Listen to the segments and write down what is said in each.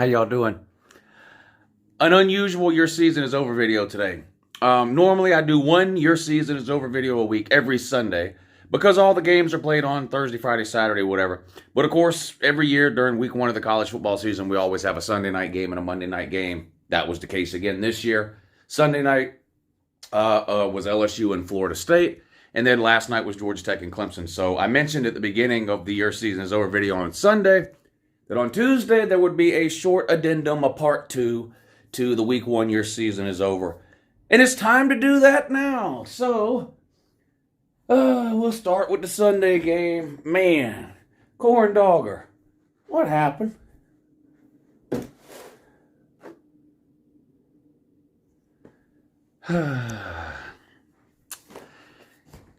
How y'all doing? An unusual Your Season is Over video today. Normally I do one Your Season is Over video a week every Sunday because all the games are played on Thursday, Friday, Saturday, whatever. But of course, every year during week one of the college football season, we always have a Sunday night game and a Monday night game. That was the case again this year. Sunday night was LSU and Florida State. And then last night was Georgia Tech and Clemson. So I mentioned at the beginning of the Your Season is Over video on Sunday that on Tuesday there would be a short addendum, a part two to the week one Your Season is Over. And it's time to do that now. So we'll start with the Sunday game. Man, corn dogger, what happened?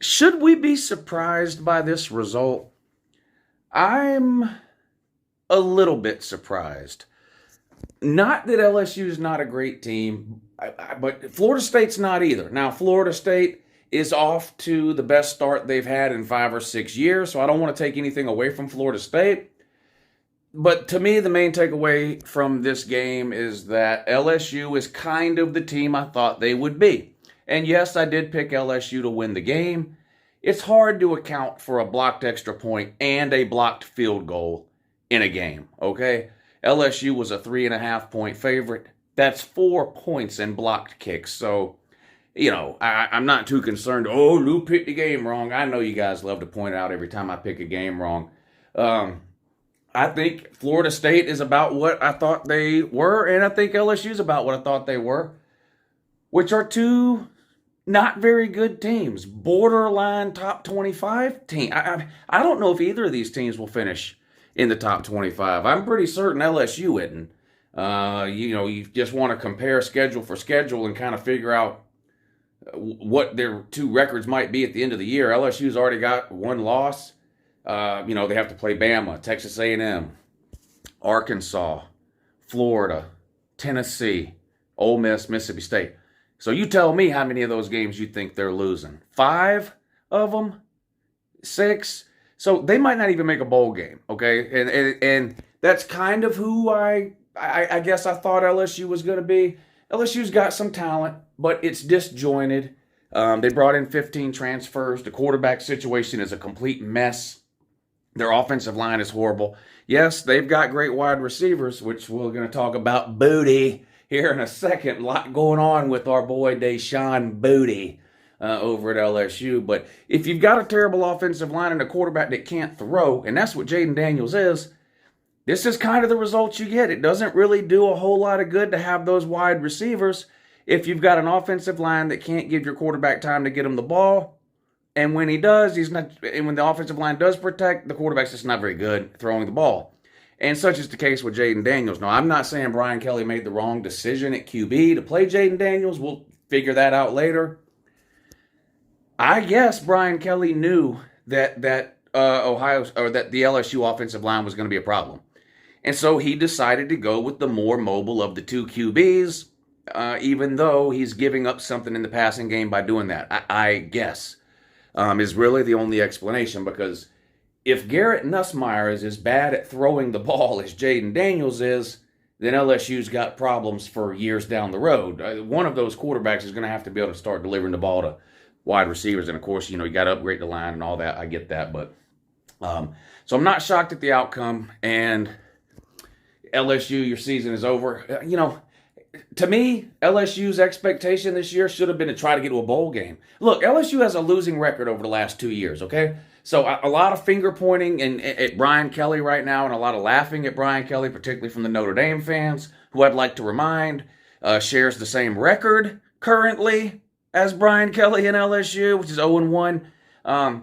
Should we be surprised by this result? I'm a little bit surprised. Not that LSU is not a great team, but Florida State's not either. Now, Florida State is off to the best start they've had in 5 or 6 years, so I don't want to take anything away from Florida State. But to me, the main takeaway from this game is that LSU is kind of the team I thought they would be. And yes, I did pick LSU to win the game. It's hard to account for a blocked extra point and a blocked field goal in a game, okay? LSU was a 3.5-point favorite. That's 4 points in blocked kicks. So, I'm not too concerned. Oh, Lou picked the game wrong. I know you guys love to point out every time I pick a game wrong. I think Florida State is about what I thought they were, and I think LSU is about what I thought they were, which are two not very good teams. Borderline top 25 team. I don't know if either of these teams will finish in the top 25. I'm pretty certain LSU isn't. You just want to compare schedule for schedule and kind of figure out what their two records might be at the end of the year. LSU's already got one loss. They have to play Bama, Texas A&M, Arkansas, Florida, Tennessee, Ole Miss, Mississippi State. So you tell me how many of those games you think they're losing. 5 of them? 6? So they might not even make a bowl game, okay? And that's kind of who I guess I thought LSU was going to be. LSU's got some talent, but it's disjointed. They brought in 15 transfers. The quarterback situation is a complete mess. Their offensive line is horrible. Yes, they've got great wide receivers, which we're going to talk about Boutte here in a second. A lot going on with our boy Deshaun Boutte over at LSU. But if you've got a terrible offensive line and a quarterback that can't throw, and that's what Jaden Daniels is, this is kind of the results you get. It doesn't really do a whole lot of good to have those wide receivers if you've got an offensive line that can't give your quarterback time to get him the ball. And when he does, he's not. And when the offensive line does protect, the quarterback's just not very good throwing the ball. And such is the case with Jaden Daniels. Now, I'm not saying Brian Kelly made the wrong decision at QB to play Jaden Daniels. We'll figure that out later. I guess Brian Kelly knew that the LSU offensive line was going to be a problem, and so he decided to go with the more mobile of the two QBs. Even though he's giving up something in the passing game by doing that, I guess. Is really the only explanation, because if Garrett Nussmeier is as bad at throwing the ball as Jaden Daniels is, then LSU's got problems for years down the road. One of those quarterbacks is going to have to be able to start delivering the ball to wide receivers, and of course, you got to upgrade the line and all that. I get that, but so I'm not shocked at the outcome. And LSU, your season is over. To me, LSU's expectation this year should have been to try to get to a bowl game. Look, LSU has a losing record over the last 2 years, okay? So a lot of finger pointing at Brian Kelly right now, and a lot of laughing at Brian Kelly, particularly from the Notre Dame fans, who I'd like to remind shares the same record currently as Brian Kelly and LSU, which is 0-1. I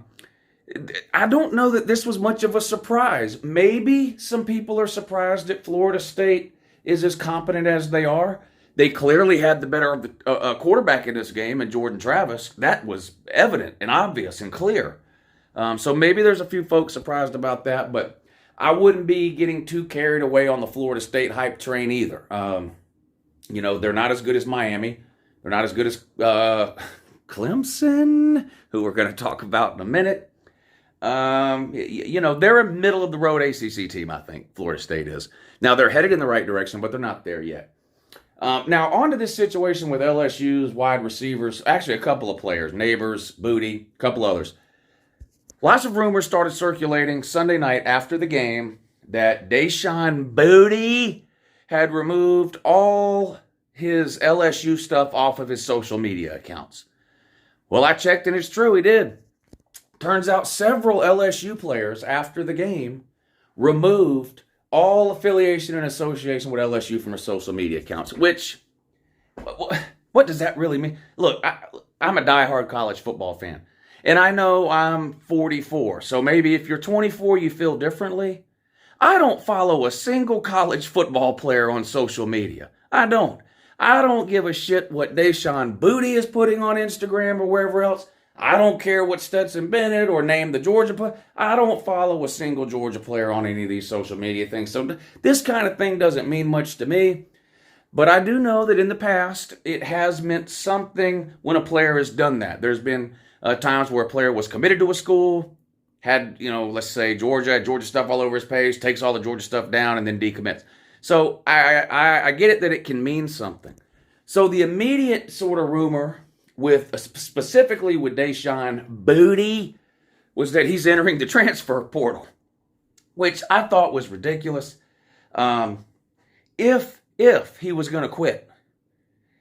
don't know that this was much of a surprise. Maybe some people are surprised that Florida State is as competent as they are. They clearly had the better of the quarterback in this game, and Jordan Travis. That was evident and obvious and clear. So maybe there's a few folks surprised about that, but I wouldn't be getting too carried away on the Florida State hype train either. They're not as good as Miami. They're not as good as Clemson, who we're going to talk about in a minute. They're a middle of the road ACC team, I think, Florida State is. Now, they're headed in the right direction, but they're not there yet. Now, on to this situation with LSU's wide receivers. Actually, a couple of players, Neighbors, Boutte, a couple others. Lots of rumors started circulating Sunday night after the game that Deshaun Boutte had removed all his LSU stuff off of his social media accounts. Well, I checked and it's true, he did. Turns out several LSU players after the game removed all affiliation and association with LSU from their social media accounts, which, what does that really mean? Look, I'm a diehard college football fan, and I know I'm 44, so maybe if you're 24, you feel differently. I don't follow a single college football player on social media. I don't. I don't give a shit what Deshaun Boutte is putting on Instagram or wherever else. I don't care what Stetson Bennett or name the Georgia player. I don't follow a single Georgia player on any of these social media things. So this kind of thing doesn't mean much to me. But I do know that in the past, it has meant something when a player has done that. There's been times where a player was committed to a school, had, let's say Georgia stuff all over his page, takes all the Georgia stuff down, and then decommits. So I get it that it can mean something. So the immediate sort of rumor specifically with Deshaun Boutte was that he's entering the transfer portal, which I thought was ridiculous. If he was going to quit,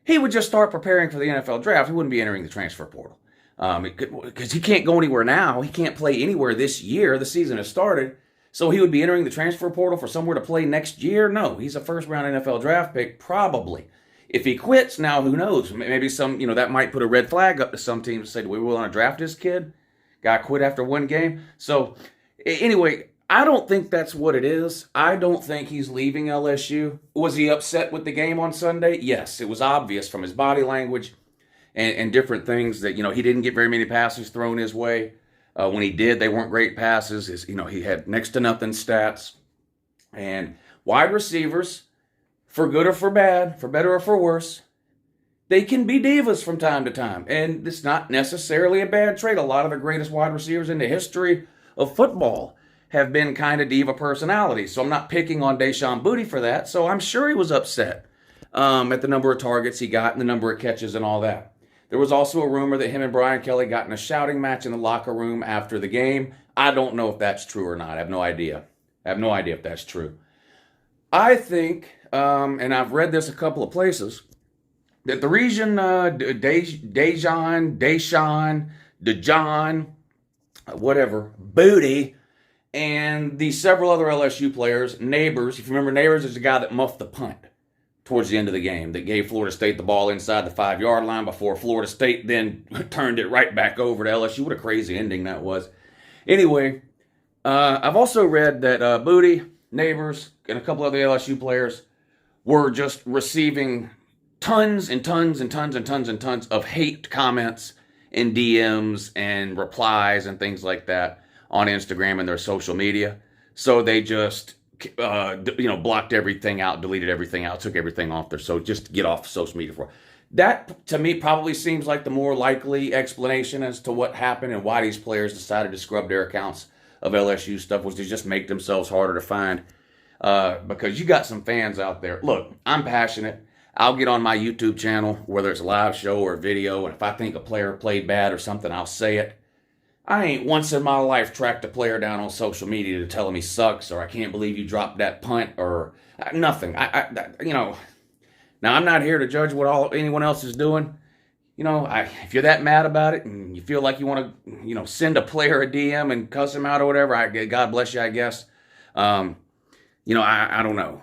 he would just start preparing for the NFL draft. He wouldn't be entering the transfer portal because he can't go anywhere now. He can't play anywhere this year. The season has started. So he would be entering the transfer portal for somewhere to play next year? No, he's a first-round NFL draft pick, probably. If he quits, now who knows? Maybe that might put a red flag up to some teams and say, do we want to draft this kid? Guy quit after one game. So anyway, I don't think that's what it is. I don't think he's leaving LSU. Was he upset with the game on Sunday? Yes, it was obvious from his body language and different things that, he didn't get very many passes thrown his way. When he did, they weren't great passes. He had next to nothing stats. And wide receivers, for good or for bad, for better or for worse, they can be divas from time to time. And it's not necessarily a bad trait. A lot of the greatest wide receivers in the history of football have been kind of diva personalities. So I'm not picking on Deshaun Boutte for that. So I'm sure he was upset at the number of targets he got and the number of catches and all that. There was also a rumor that him and Brian Kelly got in a shouting match in the locker room after the game. I don't know if that's true or not. I have no idea. If that's true. I think, and I've read this a couple of places, that the reason Deshaun, Boutte, and the several other LSU players, Neighbors, if you remember, Neighbors is the guy that muffed the punt towards the end of the game, that gave Florida State the ball inside the 5-yard line before Florida State then turned it right back over to LSU. What a crazy ending that was. Anyway, I've also read that Boutte, Neighbors, and a couple other LSU players were just receiving tons and tons and tons and tons and tons of hate comments and DMs and replies and things like that on Instagram and their social media. So they just blocked everything out, deleted everything out, took everything off there. So just get off social media for that. To me, probably seems like the more likely explanation as to what happened and why these players decided to scrub their accounts of LSU stuff was to just make themselves harder to find. Because you got some fans out there. Look, I'm passionate. I'll get on my YouTube channel, whether it's a live show or a video, and if I think a player played bad or something, I'll say it. I ain't once in my life tracked a player down on social media to tell him he sucks or I can't believe you dropped that punt or nothing. Now I'm not here to judge what anyone else is doing. If you're that mad about it and you feel like you want to, send a player a DM and cuss him out or whatever, God bless you, I guess. I don't know.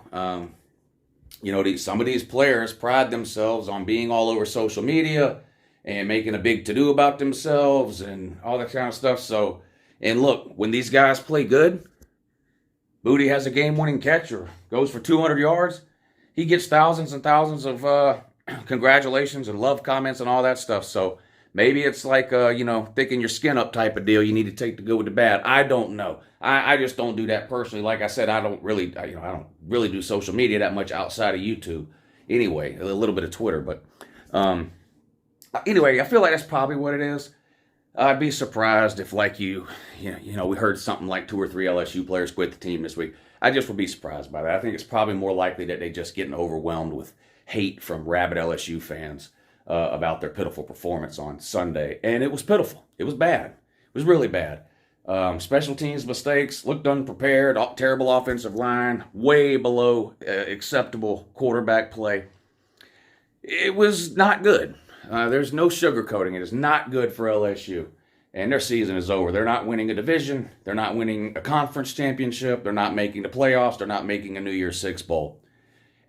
Some of these players pride themselves on being all over social media and making a big to-do about themselves and all that kind of stuff. So, and look, when these guys play good, Boutte has a game-winning catch or goes for 200 yards, he gets thousands and thousands of congratulations and love comments and all that stuff. So maybe it's like, thicken your skin up type of deal. You need to take the good with the bad. I don't know. I just don't do that personally. Like I said, I don't really do social media that much outside of YouTube. Anyway, a little bit of Twitter, but anyway, I feel like that's probably what it is. I'd be surprised if, like we heard something like 2 or 3 LSU players quit the team this week. I just would be surprised by that. I think it's probably more likely that they just getting overwhelmed with hate from rabid LSU fans about their pitiful performance on Sunday. And it was pitiful. It was bad. It was really bad. Special teams mistakes, looked unprepared, terrible offensive line, way below acceptable quarterback play. It was not good. There's no sugarcoating. It is not good for LSU. And their season is over. They're not winning a division. They're not winning a conference championship. They're not making the playoffs. They're not making a New Year's Six bowl.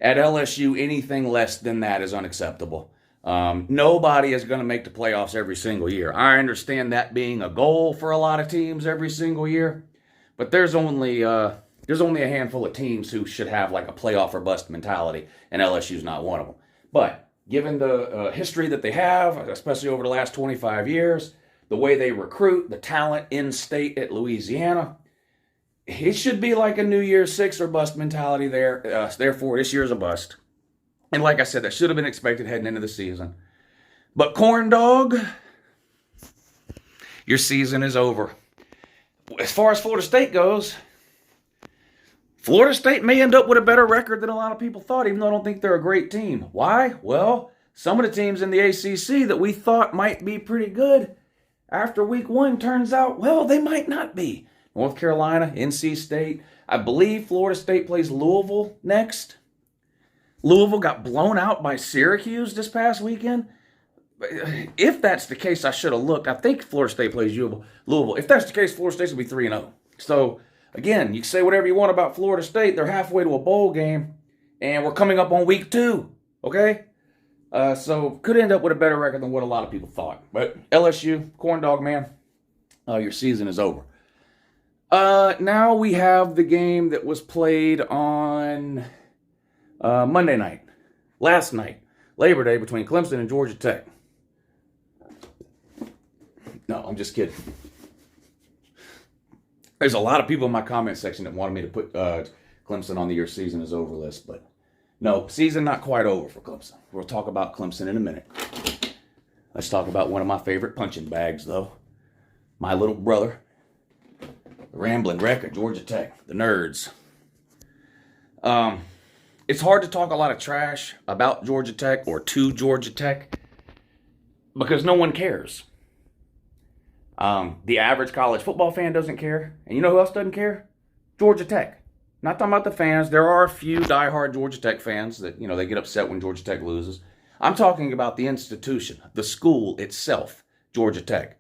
At LSU, anything less than that is unacceptable. Nobody is going to make the playoffs every single year. I understand that being a goal for a lot of teams every single year, but there's only a handful of teams who should have like a playoff or bust mentality, and LSU's not one of them. But given the history that they have, especially over the last 25 years, the way they recruit, the talent in state at Louisiana, it should be like a New Year's Six or bust mentality there. Therefore, this year's a bust. And like I said, that should have been expected heading into the season. But corn dog, your season is over. As far as Florida State goes, Florida State may end up with a better record than a lot of people thought, even though I don't think they're a great team. Why? Well, some of the teams in the ACC that we thought might be pretty good after week 1 turns out, well, they might not be. North Carolina, NC State. I believe Florida State plays Louisville next. Louisville got blown out by Syracuse this past weekend. If that's the case, I should have looked. I think Florida State plays Louisville. If that's the case, Florida State will be 3-0. So, again, you can say whatever you want about Florida State. They're halfway to a bowl game, and we're coming up on week 2, okay? So, could end up with a better record than what a lot of people thought. But LSU, corn dog man, your season is over. Now we have the game that was played on Monday night, last night, Labor Day, between Clemson and Georgia Tech. No, I'm just kidding. There's a lot of people in my comment section that wanted me to put Clemson on the year season is over list, but no, season not quite over for Clemson. We'll talk about Clemson in a minute. Let's talk about one of my favorite punching bags, though. My little brother, the Rambling Wreck at Georgia Tech, the Nerds. It's hard to talk a lot of trash about Georgia Tech or to Georgia Tech because no one cares. The average college football fan doesn't care. And you know who else doesn't care? Georgia Tech. Not talking about the fans. There are a few diehard Georgia Tech fans that, they get upset when Georgia Tech loses. I'm talking about the institution, the school itself, Georgia Tech.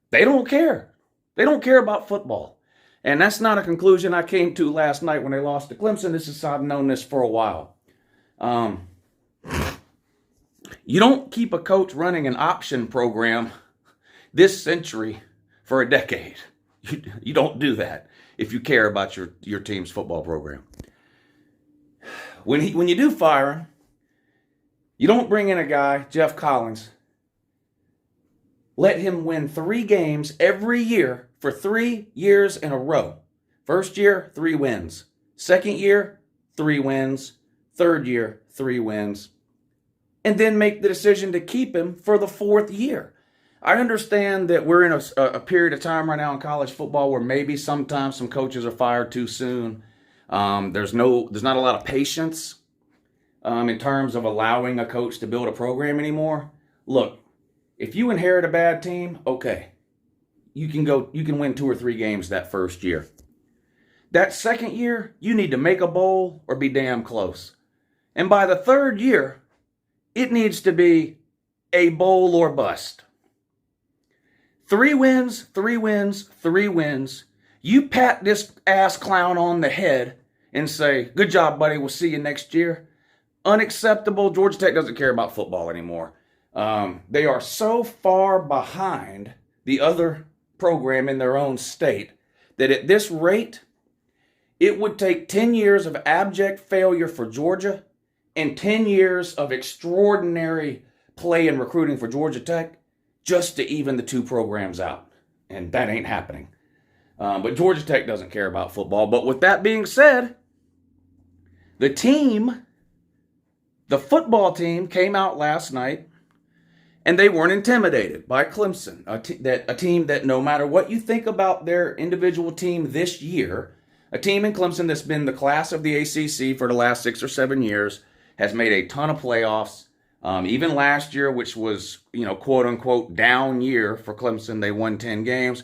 They don't care. They don't care about football. And that's not a conclusion I came to last night when they lost to Clemson. I've known this for a while. You don't keep a coach running an option program this century for a decade. You don't do that if you care about your team's football program. When you do fire him, you don't bring in a guy, Jeff Collins, let him win 3 games every year for 3 years in a row. First year, 3 wins. Second year, 3 wins. Third year, 3 wins. And then make the decision to keep him for the 4th year. I understand that we're in a period of time right now in college football where maybe sometimes some coaches are fired too soon. There's not a lot of patience in terms of allowing a coach to build a program anymore. Look, if you inherit a bad team, okay, you can win 2 or 3 games that first year. That second year, you need to make a bowl or be damn close. And by the 3rd year, it needs to be a bowl or bust. 3 wins, 3 wins, 3 wins. You pat this ass clown on the head and say, good job, buddy, we'll see you next year. Unacceptable. Georgia Tech doesn't care about football anymore. They are so far behind the other program in their own state that at this rate, it would take 10 years of abject failure for Georgia and 10 years of extraordinary play and recruiting for Georgia Tech just to even the 2 programs out. And that ain't happening. But Georgia Tech doesn't care about football. But with that being said, the football team came out last night And they weren't intimidated by Clemson, a team that no matter what you think about their individual team this year, a team in Clemson that's been the class of the ACC for the last 6 or 7 years, has made a ton of playoffs. Even last year, which was, quote unquote, down year for Clemson, they won 10 games.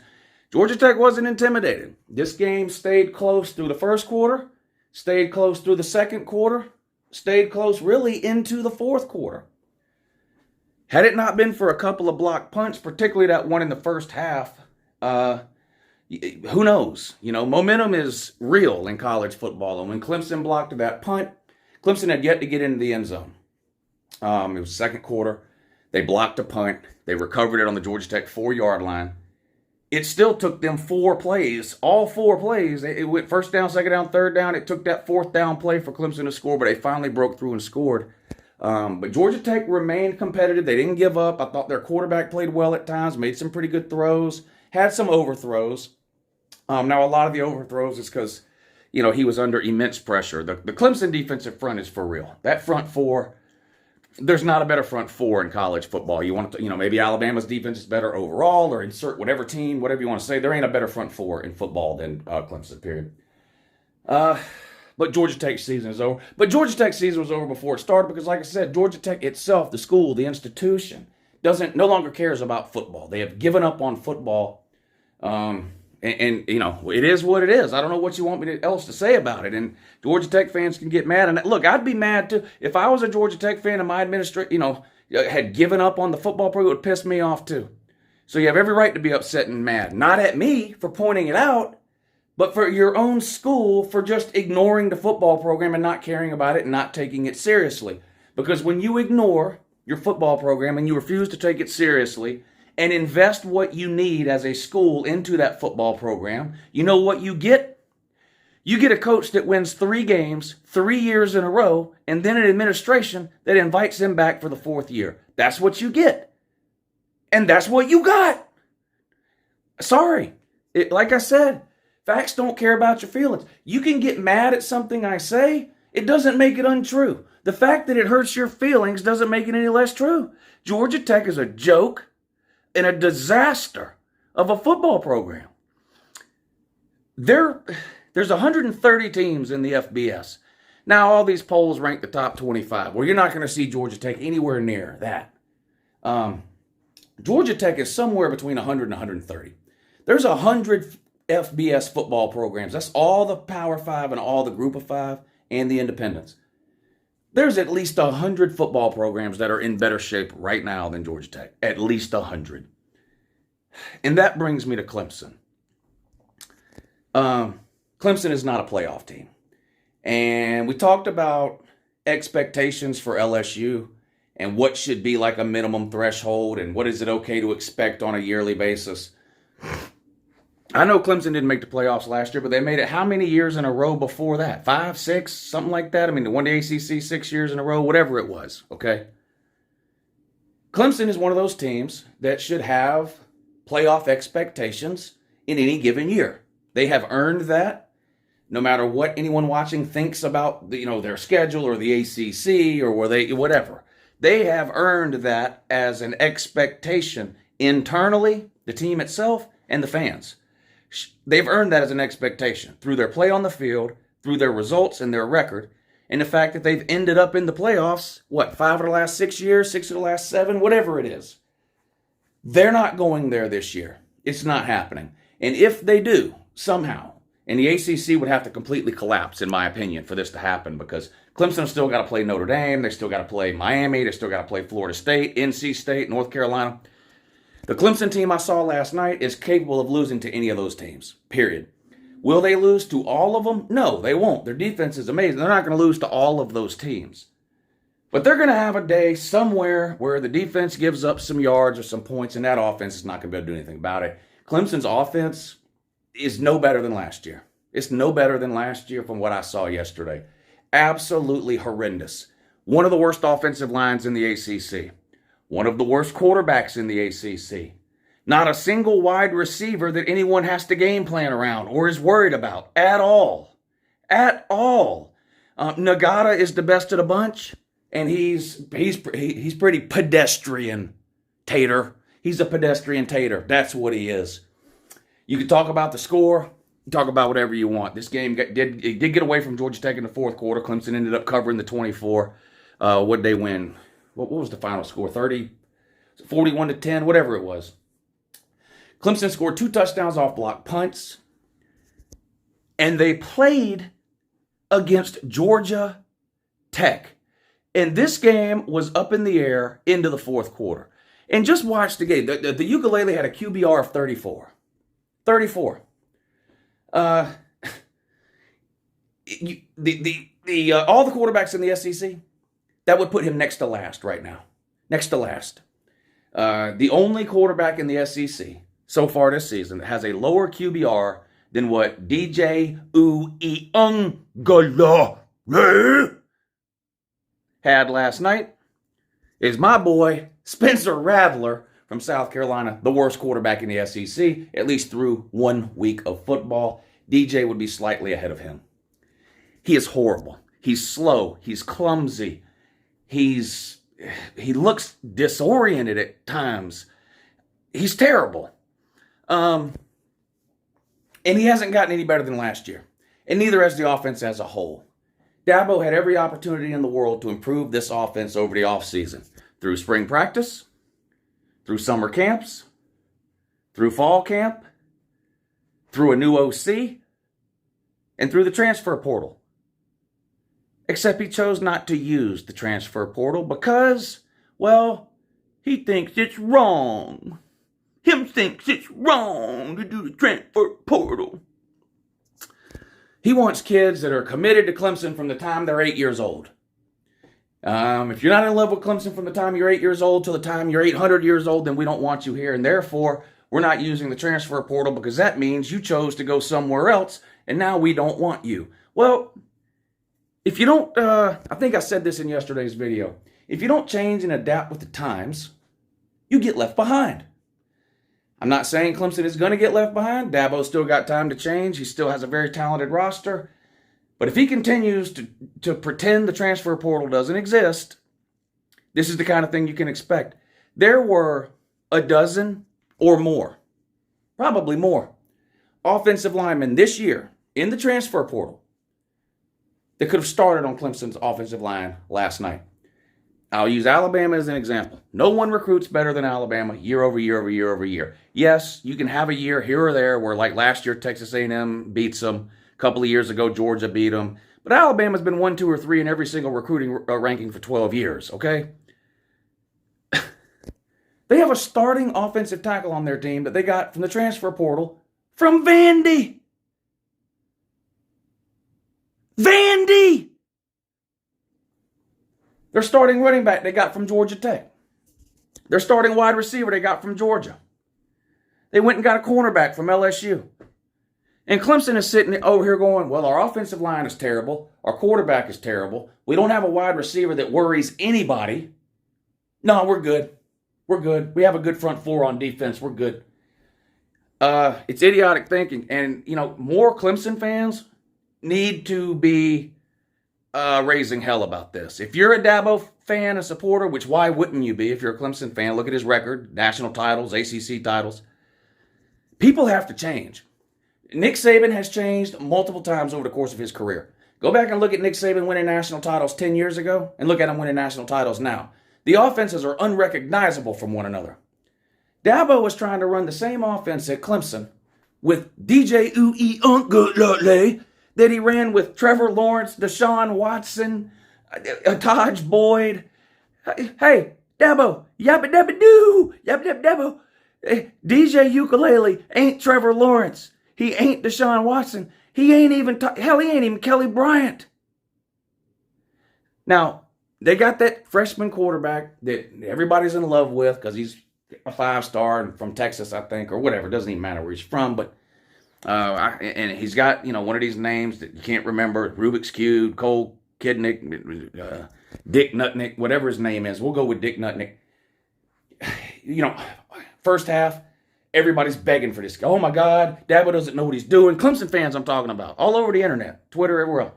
Georgia Tech wasn't intimidated. This game stayed close through the first quarter, stayed close through the second quarter, stayed close really into the fourth quarter. Had it not been for a couple of block punts, particularly that one in the first half, who knows? Momentum is real in college football. And when Clemson blocked that punt, Clemson had yet to get into the end zone. It was second quarter. They blocked a punt. They recovered it on the Georgia Tech 4-yard line. It still took them 4 plays, all 4 plays. It went first down, second down, third down. It took that fourth down play for Clemson to score, but they finally broke through and scored. But Georgia Tech remained competitive. They didn't give up. I thought their quarterback played well at times, made some pretty good throws, had some overthrows. Now, a lot of the overthrows is because, he was under immense pressure. The Clemson defensive front is for real. That front four, there's not a better front four in college football. You want to, maybe Alabama's defense is better overall, or insert whatever team, whatever you want to say. There ain't a better front four in football than Clemson, period. But Georgia Tech's season is over. But Georgia Tech's season was over before it started because, like I said, Georgia Tech itself, the school, the institution, no longer cares about football. They have given up on football. It is what it is. I don't know what you want me else to say about it. And Georgia Tech fans can get mad. And look, I'd be mad too. If I was a Georgia Tech fan and my administration, had given up on the football program, it would piss me off too. So you have every right to be upset and mad. Not at me for pointing it out, but for your own school for just ignoring the football program and not caring about it and not taking it seriously. Because when you ignore your football program and you refuse to take it seriously and invest what you need as a school into that football program, you know what you get? You get a coach that wins 3 games, 3 years in a row, and then an administration that invites him back for the 4th year. That's what you get. And that's what you got. Sorry. Like I said, facts don't care about your feelings. You can get mad at something I say. It doesn't make it untrue. The fact that it hurts your feelings doesn't make it any less true. Georgia Tech is a joke and a disaster of a football program. There's 130 teams in the FBS. Now, all these polls rank the top 25. Well, you're not going to see Georgia Tech anywhere near that. Georgia Tech is somewhere between 100 and 130. There's 100 FBS football programs. That's all the Power 5 and all the Group of 5 and the independents. There's at least 100 football programs that are in better shape right now than Georgia Tech. At least 100. And that brings me to Clemson. Clemson is not a playoff team. And we talked about expectations for LSU and what should be like a minimum threshold and what is it okay to expect on a yearly basis. I know Clemson didn't make the playoffs last year, but they made it how many years in a row before that? 5, 6, something like that? I mean, they won the ACC 6 years in a row, whatever it was, okay? Clemson is one of those teams that should have playoff expectations in any given year. They have earned that, no matter what anyone watching thinks about their schedule or the ACC or whatever. They have earned that as an expectation internally, the team itself, and the fans. They've earned that as an expectation through their play on the field, through their results and their record, and the fact that they've ended up in the playoffs, 5 of the last 6 years, 6 of the last 7, whatever it is. They're not going there this year. It's not happening. And if they do, somehow, and the ACC would have to completely collapse, in my opinion, for this to happen, because Clemson still got to play Notre Dame, they still got to play Miami, they still got to play Florida State, NC State, North Carolina. The Clemson team I saw last night is capable of losing to any of those teams, period. Will they lose to all of them? No, they won't. Their defense is amazing. They're not going to lose to all of those teams. But they're going to have a day somewhere where the defense gives up some yards or some points, and that offense is not going to be able to do anything about it. Clemson's offense is no better than last year. It's no better than last year from what I saw yesterday. Absolutely horrendous. One of the worst offensive lines in the ACC. One of the worst quarterbacks in the ACC. Not a single wide receiver that anyone has to game plan around or is worried about at all. At all. Nagata is the best of the bunch, and he's pretty pedestrian tater. He's a pedestrian tater. That's what he is. You can talk about the score. Talk about whatever you want. This game did get away from Georgia Tech in the fourth quarter. Clemson ended up covering the 24. What did they win? What was the final score? 41-10, whatever it was. Clemson scored 2 touchdowns off block punts. And they played against Georgia Tech. And this game was up in the air into the fourth quarter. And just watch the game. The Ukelele had a QBR of 34. 34. All the quarterbacks in the SEC, that would put him next to last right now. Next to last. The only quarterback in the SEC so far this season that has a lower QBR than what DJ Ukelele had last night is my boy Spencer Rattler from South Carolina, the worst quarterback in the SEC, at least through 1 week of football. DJ would be slightly ahead of him. He is horrible. He's slow. He's clumsy. He looks disoriented at times. He's terrible. And he hasn't gotten any better than last year. And neither has the offense as a whole. Dabo had every opportunity in the world to improve this offense over the offseason. Through spring practice, through summer camps, through fall camp, through a new OC, and through the transfer portal. Except he chose not to use the transfer portal because, well, he thinks it's wrong. Him thinks it's wrong to do the transfer portal. He wants kids that are committed to Clemson from the time they're 8 years old. If you're not in love with Clemson from the time you're 8 years old till the time you're 800 years old, then we don't want you here. And therefore, we're not using the transfer portal because that means you chose to go somewhere else and now we don't want you. Well, if you don't, I think I said this in yesterday's video. If you don't change and adapt with the times, you get left behind. I'm not saying Clemson is going to get left behind. Dabo's still got time to change. He still has a very talented roster. But if he continues to pretend the transfer portal doesn't exist, this is the kind of thing you can expect. There were a dozen or more, probably more, offensive linemen this year in the transfer portal that could have started on Clemson's offensive line last night. I'll use Alabama as an example. No one recruits better than Alabama year over year over year over year. Yes, you can have a year here or there where, like last year, Texas A&M beats them. A couple of years ago, Georgia beat them. But Alabama's been 1, 2, or 3 in every single recruiting ranking for 12 years, okay? They have a starting offensive tackle on their team that they got from the transfer portal from Vandy. Vandy! Their starting running back they got from Georgia Tech. Their starting wide receiver they got from Georgia. They went and got a cornerback from LSU. And Clemson is sitting over here going, well, our offensive line is terrible. Our quarterback is terrible. We don't have a wide receiver that worries anybody. No, we're good. We're good. We have a good front four on defense. We're good. It's idiotic thinking. And, more Clemson fans need to be raising hell about this. If you're a Dabo fan, a supporter, which why wouldn't you be if you're a Clemson fan? Look at his record, national titles, ACC titles. People have to change. Nick Saban has changed multiple times over the course of his career. Go back and look at Nick Saban winning national titles 10 years ago and look at him winning national titles now. The offenses are unrecognizable from one another. Dabo was trying to run the same offense at Clemson with DJ Ukelele that he ran with Trevor Lawrence, Deshaun Watson, Taj Boyd. Hey, Dabo, yabba dabba doo, yabba dabba dabba. DJ Ukelele ain't Trevor Lawrence. He ain't Deshaun Watson. He ain't even, he ain't even Kelly Bryant. Now, they got that freshman quarterback that everybody's in love with because he's a 5-star and from Texas, I think, or whatever. It doesn't even matter where he's from, but and he's got, one of these names that you can't remember, Rubik's Cube, Cole Kidnick, Dick Nutnick, whatever his name is. We'll go with Dick Nutnick. First half, everybody's begging for this guy. Oh, my God, Dabo doesn't know what he's doing. Clemson fans I'm talking about, all over the internet, Twitter, everywhere else.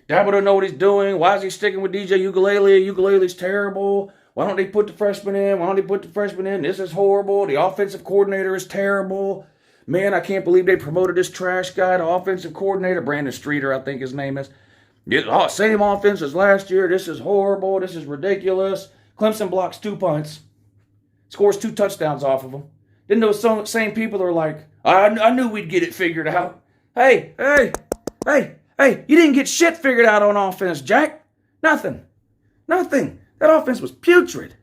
Dabo doesn't know what he's doing. Why is he sticking with DJ Ukelele? Ukelele's terrible. Why don't they put the freshman in? Why don't they put the freshman in? This is horrible. The offensive coordinator is terrible. Man, I can't believe they promoted this trash guy to offensive coordinator. Brandon Streeter, I think his name is. Same offense as last year. This is horrible. This is ridiculous. Clemson blocks 2 punts. Scores 2 touchdowns off of them. Then those same people are like, I knew we'd get it figured out. Hey, you didn't get shit figured out on offense, Jack. Nothing. That offense was putrid.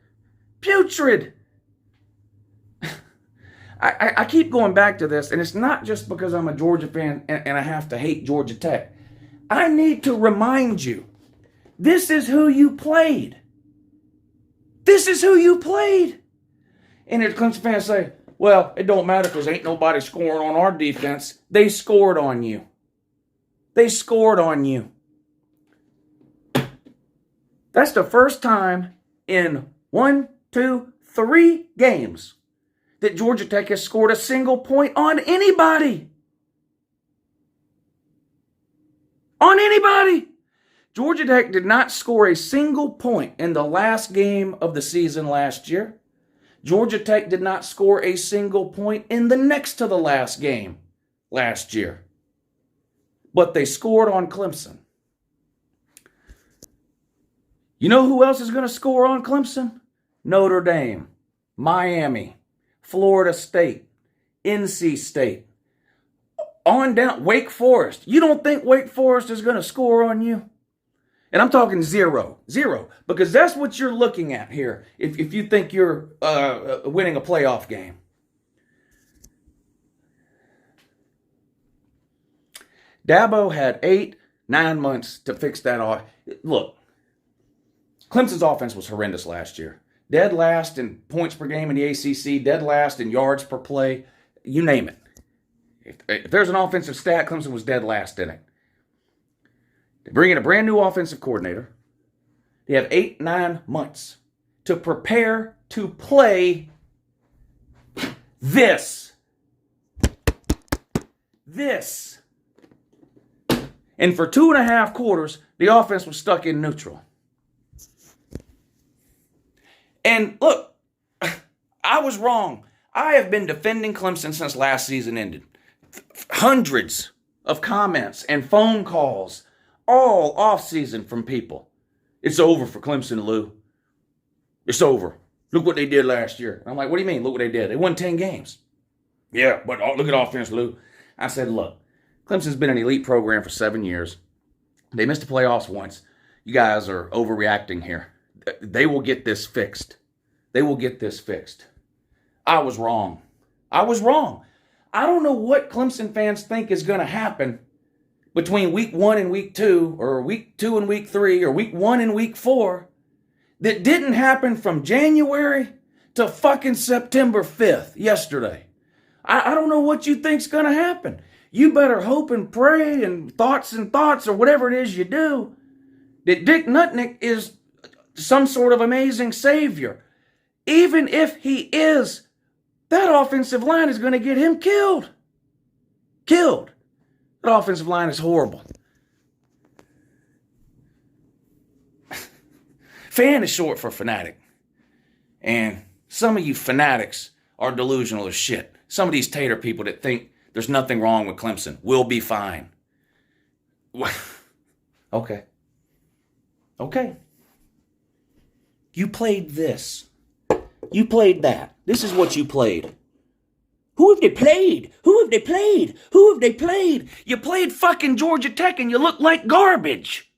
I keep going back to this, and it's not just because I'm a Georgia fan and I have to hate Georgia Tech. I need to remind you, this is who you played. And if Clemson fans say, well, it don't matter because ain't nobody scoring on our defense. They scored on you. That's the first time in 1, 2, 3 games that Georgia Tech has scored a single point on anybody. Georgia Tech did not score a single point in the last game of the season last year. Georgia Tech did not score a single point in the next to the last game last year. But they scored on Clemson. You know who else is going to score on Clemson? Notre Dame, Miami, Florida State, NC State. On down, Wake Forest. You don't think Wake Forest is going to score on you? And I'm talking zero, because that's what you're looking at here if you think you're winning a playoff game. Dabo had 8-9 months to fix that off. Look, Clemson's offense was horrendous last year. Dead last in points per game in the ACC, dead last in yards per play, you name it. If there's an offensive stat, Clemson was dead last in it. They bring in a brand new offensive coordinator. They have 8-9 months to prepare to play this. And for 2.5 quarters, the offense was stuck in neutral. And look, I was wrong. I have been defending Clemson since last season ended. Hundreds of comments and phone calls all off-season from people. It's over for Clemson, Lou. It's over. Look what they did last year. I'm like, what do you mean, look what they did? They won 10 games. Yeah, but look at offense, Lou. I said, look, Clemson's been an elite program for 7 years. They missed the playoffs once. You guys are overreacting here. They will get this fixed. I was wrong. I don't know what Clemson fans think is going to happen between week 1 and week 2, or week 2 and week 3, or week 1 and week 4 that didn't happen from January to fucking September 5th, yesterday. I don't know what you think's going to happen. You better hope and pray and thoughts, or whatever it is you do, that Dick Nutnick is some sort of amazing savior. Even if he is, that offensive line is going to get him killed. That offensive line is horrible. Fan is short for fanatic. And some of you fanatics are delusional as shit. Some of these tater people that think there's nothing wrong with Clemson will be fine. Okay. You played this. You played that. This is what you played. Who have they played? You played fucking Georgia Tech and you look like garbage.